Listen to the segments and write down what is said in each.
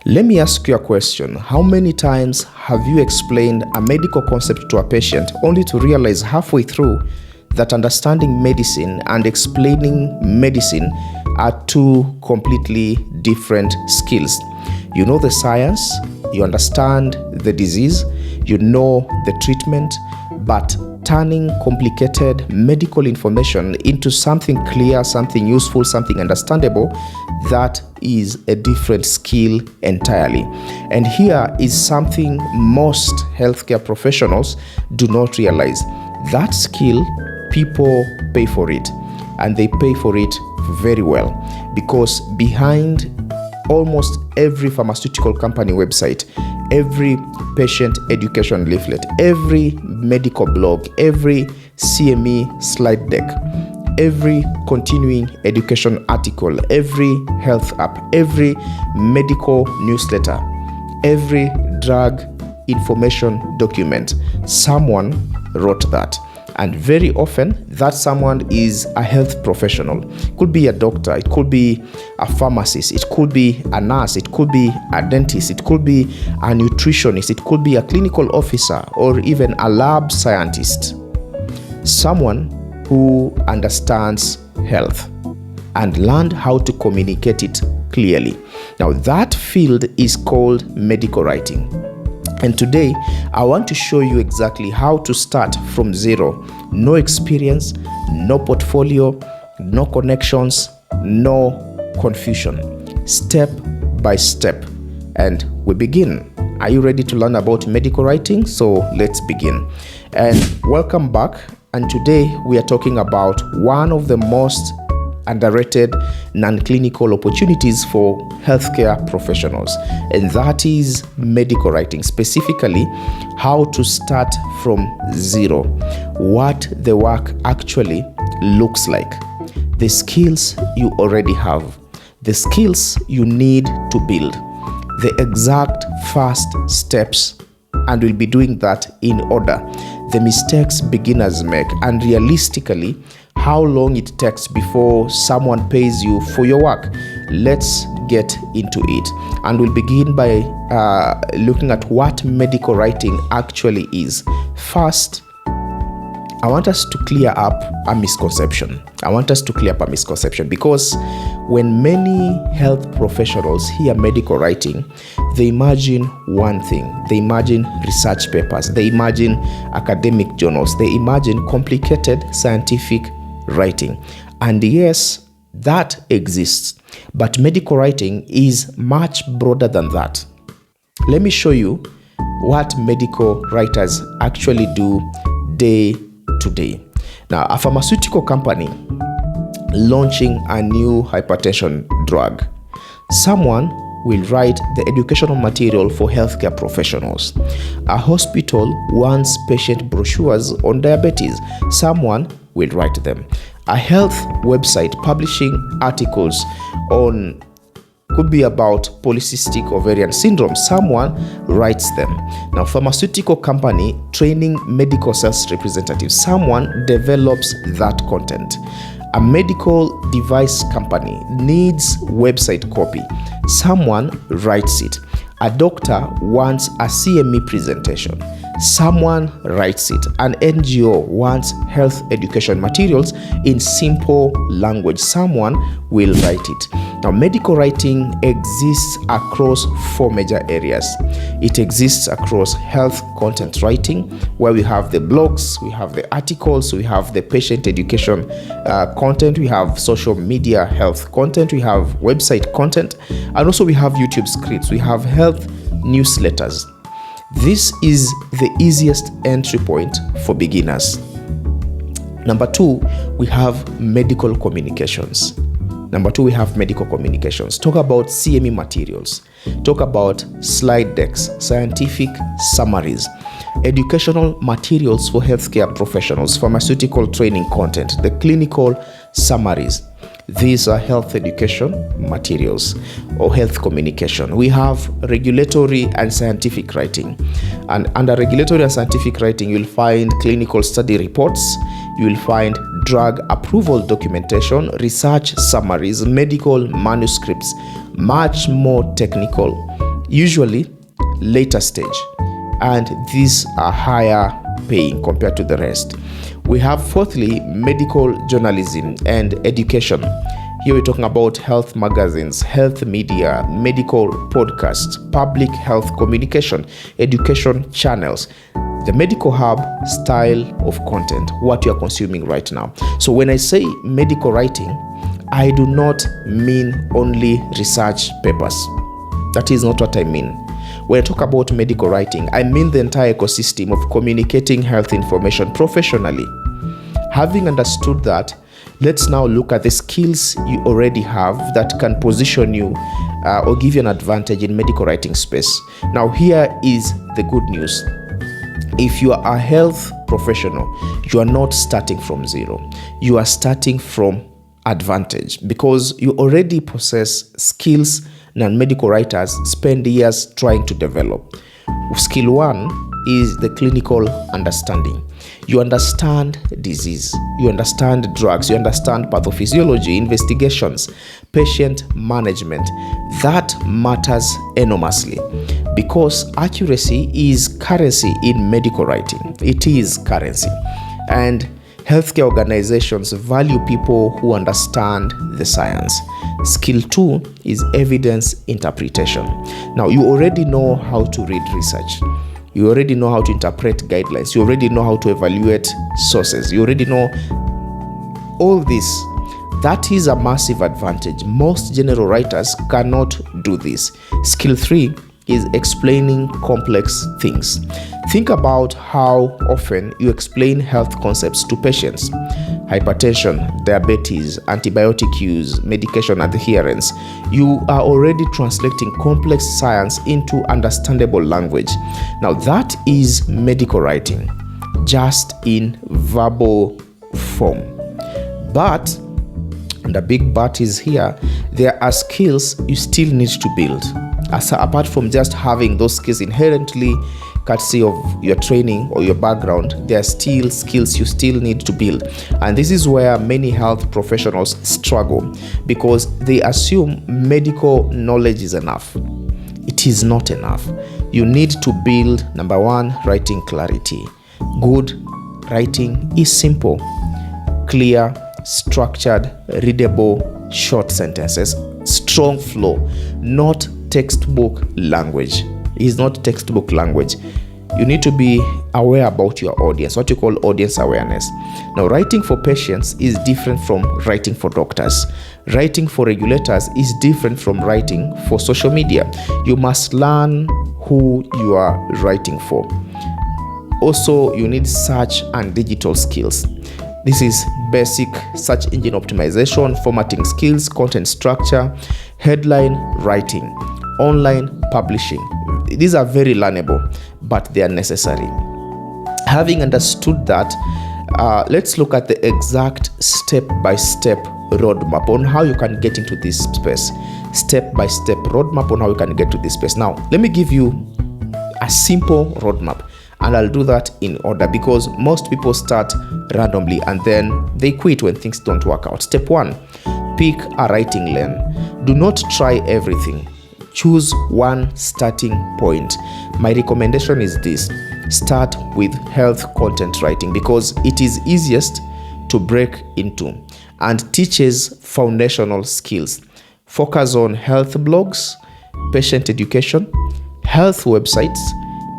Let me ask you a question. How many times have you explained a medical concept to a patient only to realize halfway through that understanding medicine and explaining medicine are two completely different skills? You know the science, you understand the disease, you know the treatment, but turning complicated medical information into something clear, something useful, something understandable, that is a different skill entirely. And here is something most healthcare professionals do not realize. That skill, people pay for it, and they pay for it very well, because behind almost every pharmaceutical company website, every patient education leaflet, every medical blog, every CME slide deck, every continuing education article, every health app, every medical newsletter, every drug information document, someone wrote that. And very often that someone is a health professional. It could be a doctor, it could be a pharmacist, it could be a nurse, it could be a dentist, it could be a nutritionist, it could be a clinical officer, or even a lab scientist. Someone who understands health and learned how to communicate it clearly. Now that field is called medical writing. And today, I want to show you exactly how to start from zero. No experience, no portfolio, no connections, no confusion. Step by step. And we begin. Are you ready to learn about medical writing? So let's begin. And welcome back. And today we are talking about one of the most underrated non-clinical opportunities for healthcare professionals, and that is medical writing, specifically how to start from zero, what the work actually looks like, the skills you already have, the skills you need to build, the exact first steps, and we'll be doing that in order, the mistakes beginners make, and realistically how long it takes before someone pays you for your work. Let's get into it, and we'll begin by looking at what medical writing actually is. First, I want us to clear up a misconception. Because when many health professionals hear medical writing, they imagine one thing. They imagine research papers, they imagine academic journals, they imagine complicated scientific writing. And yes, that exists, but medical writing is much broader than that. Let me show you what medical writers actually do day to day. Now, a pharmaceutical company launching a new hypertension drug, someone will write the educational material for healthcare professionals. A hospital wants patient brochures on diabetes, someone will write them. A health website publishing articles on, could be about polycystic ovarian syndrome, someone writes them. Now, pharmaceutical company training medical sales representatives, someone develops that content. A medical device company needs website copy, someone writes it. A doctor wants a CME presentation, someone writes it. An NGO wants health education materials in simple language, someone will write it. Now, medical writing exists across four major areas. It exists across health content writing, where we have the blogs, we have the articles, we have the patient education content, we have social media health content, we have website content, and also we have YouTube scripts, we have health newsletters. This is the easiest entry point for beginners. Number two, we have medical communications. Talk about CME materials. Talk about slide decks, scientific summaries, educational materials for healthcare professionals, pharmaceutical training content, the clinical summaries. These are health education materials or health communication. We have regulatory and scientific writing. And under regulatory and scientific writing, you'll find clinical study reports, you will find drug approval documentation, research summaries, medical manuscripts, much more technical usually later stage, and these are higher paying compared to the rest. We have fourthly, medical journalism and education. Here we're talking about health magazines, health media, medical podcasts, public health communication, education channels, the medical hub style of content, what you are consuming right now. So when I say medical writing, I do not mean only research papers. That is not what I mean. When I talk about medical writing, I mean the entire ecosystem of communicating health information professionally. Having understood that, let's now look at the skills you already have that can position you or give you an advantage in medical writing space. Now, here is the good news. If you are a health professional, you are not starting from zero. You are starting from advantage because you already possess skills non-medical writers spend years trying to develop. Skill one is the clinical understanding. You understand disease, you understand drugs, you understand pathophysiology, investigations, patient management. That matters enormously because accuracy is currency in medical writing. It is currency. And healthcare organizations value people who understand the science. Skill two is evidence interpretation. Now, you already know how to read research. You already know how to interpret guidelines. You already know how to evaluate sources. You already know all this. That is a massive advantage. Most general writers cannot do this. Skill three is explaining complex things. Think about how often you explain health concepts to patients. Hypertension, diabetes, antibiotic use, medication adherence. You are already translating complex science into understandable language. Now that is medical writing, just in verbal form. But, and the big but is here, there are skills you still need to build. Apart from just having those skills inherently courtesy of your training or your background, there are still skills you still need to build. And this is where many health professionals struggle because they assume medical knowledge is enough. It is not enough. You need to build, number one, writing clarity. Good writing is simple, clear, structured, readable, short sentences, strong flow, not textbook language. It is not textbook language. You need to be aware about your audience, what you call audience awareness. Now, writing for patients is different from writing for doctors. Writing for regulators is different from writing for social media. You must learn who you are writing for. Also, you need search and digital skills. This is basic search engine optimization, formatting skills, content structure, headline writing, online publishing. These are very learnable, but they are necessary. Having understood that, let's look at the exact step-by-step roadmap on how you can get into this space. Step-by-step roadmap on how you can get to this space. Now, let me give you a simple roadmap, and I'll do that in order because most people start randomly and then they quit when things don't work out. Step one, pick a writing lane. Do not try everything. Choose one starting point. My recommendation is this: start with health content writing because it is easiest to break into and teaches foundational skills. Focus on health blogs, patient education, health websites,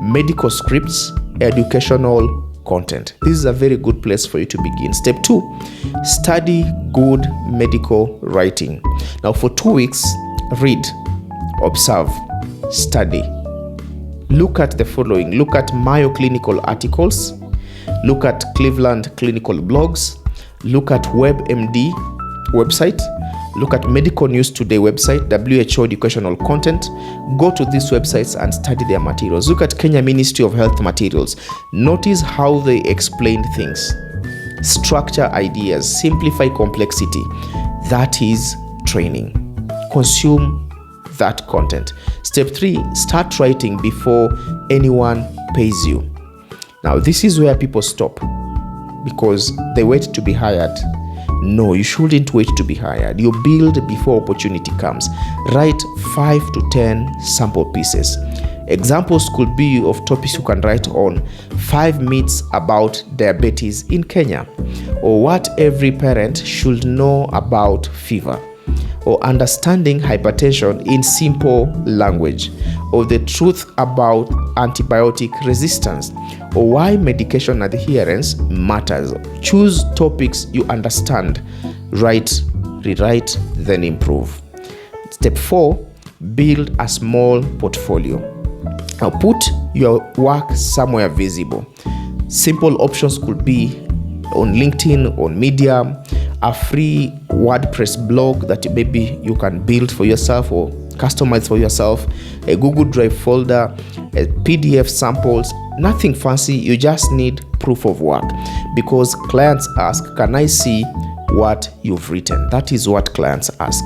medical scripts, educational content. This is a very good place for you to begin. Step two, study good medical writing. Now, for 2 weeks, read, observe, study. Look at the following. Look at Mayo Clinical articles. Look at Cleveland Clinical blogs. Look at WebMD website. Look at Medical News Today website, WHO educational content. Go to these websites and study their materials. Look at Kenya Ministry of Health materials. Notice how they explain things. Structure ideas, simplify complexity. That is training. Consume that content. Step three, start writing before anyone pays you. Now, this is where people stop because they wait to be hired. No, you shouldn't wait to be hired. You build before opportunity comes. Write 5 to 10 sample pieces. Examples could be of topics you can write on: 5 myths about diabetes in Kenya, or what every parent should know about fever, or understanding hypertension in simple language, or the truth about antibiotic resistance, or why medication adherence matters. Choose topics you understand. Write, rewrite, then improve. Step 4, build a small portfolio. Now put your work somewhere visible. Simple options could be on LinkedIn, on Medium, a free WordPress blog that maybe you can build for yourself or customize for yourself, a Google Drive folder, a PDF samples. Nothing fancy, you just need proof of work, because clients ask, can I see what you've written? That is what clients ask.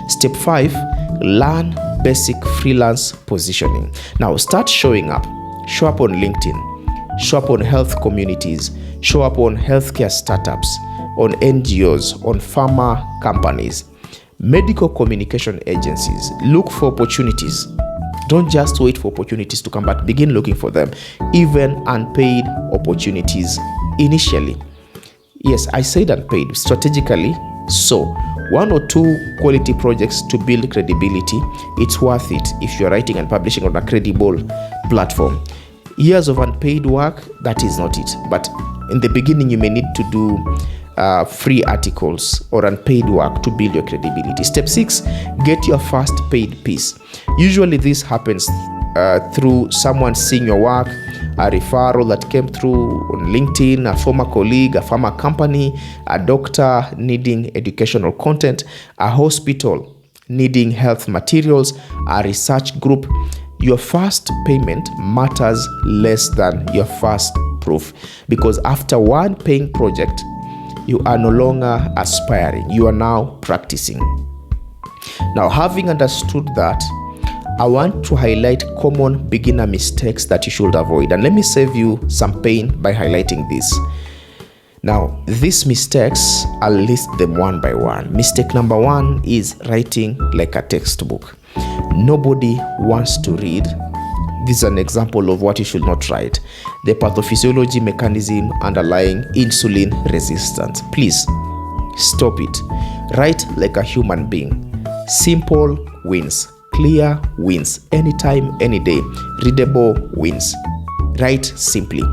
Step 5, learn basic freelance positioning. Now start showing up. Show up on LinkedIn, show up on health communities, show up on healthcare startups, on NGOs, on pharma companies, medical communication agencies. Look for opportunities. Don't just wait for opportunities to come, but begin looking for them, even unpaid opportunities initially. Yes, I said unpaid strategically. So 1 or 2 quality projects to build credibility, it's worth it if you're writing and publishing on a credible platform. Years of unpaid work, that is not it. But in the beginning, you may need to do free articles or unpaid work to build your credibility. Step 6, get your first paid piece. Usually this happens through someone seeing your work, a referral that came through on LinkedIn, a former colleague, a pharma company, a doctor needing educational content, a hospital needing health materials, a research group. Your first payment matters less than your first proof, because after one paying project, you are no longer aspiring, you are now practicing. Now, having understood that, I want to highlight common beginner mistakes that you should avoid. And let me save you some pain by highlighting this. Now, these mistakes, I'll list them one by one. Mistake number 1 is writing like a textbook. Nobody wants to read. This is an example of what you should not write. The pathophysiology mechanism underlying insulin resistance. Please stop it. Write like a human being. Simple wins. Clear wins. Anytime, any day. Readable wins. Write simply.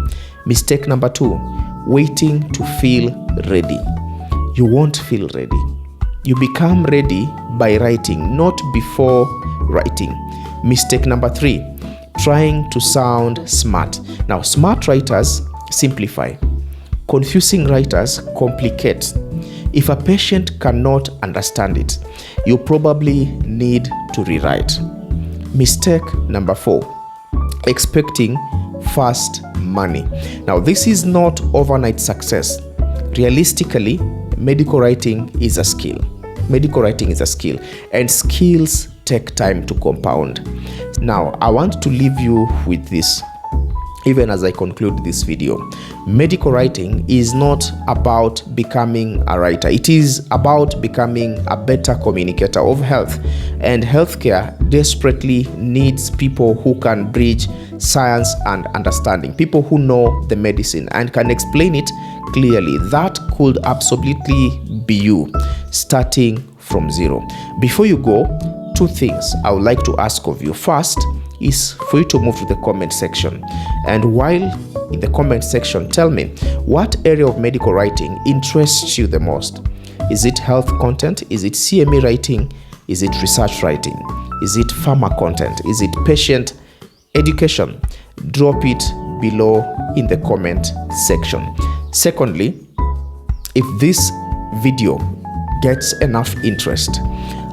Mistake number 2, waiting to feel ready. You won't feel ready. You become ready by writing, not before writing. Mistake number 3, trying to sound smart. Now, smart writers simplify. Confusing writers complicate. If a patient cannot understand it, you probably need to rewrite. Mistake number 4, expecting fast money. Now, this is not overnight success. Realistically, medical writing is a skill. Medical writing is a skill, and skills take time to compound. Now, I want to leave you with this, even as I conclude this video. Medical writing is not about becoming a writer. It is about becoming a better communicator of health. And healthcare desperately needs people who can bridge science and understanding, people who know the medicine and can explain it clearly. That could absolutely be you, starting from zero. Before you go, 2 things I would like to ask of you. First is for you to move to the comment section, and while in the comment section, tell me what area of medical writing interests you the most. Is it health content? Is it CME writing? Is it research writing? Is it pharma content? Is it patient education? Drop it below in the comment section. Secondly, if this video gets enough interest,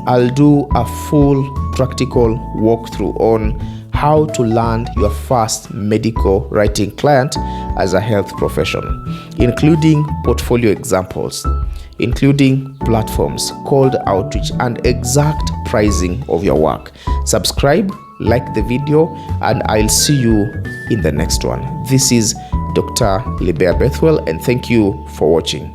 I'll do a full practical walkthrough on how to land your first medical writing client as a health professional, including portfolio examples, including platforms, called outreach, and exact pricing of your work. Subscribe, like the video, and I'll see you in the next one. This is Dr. Libea Bethwell, and thank you for watching.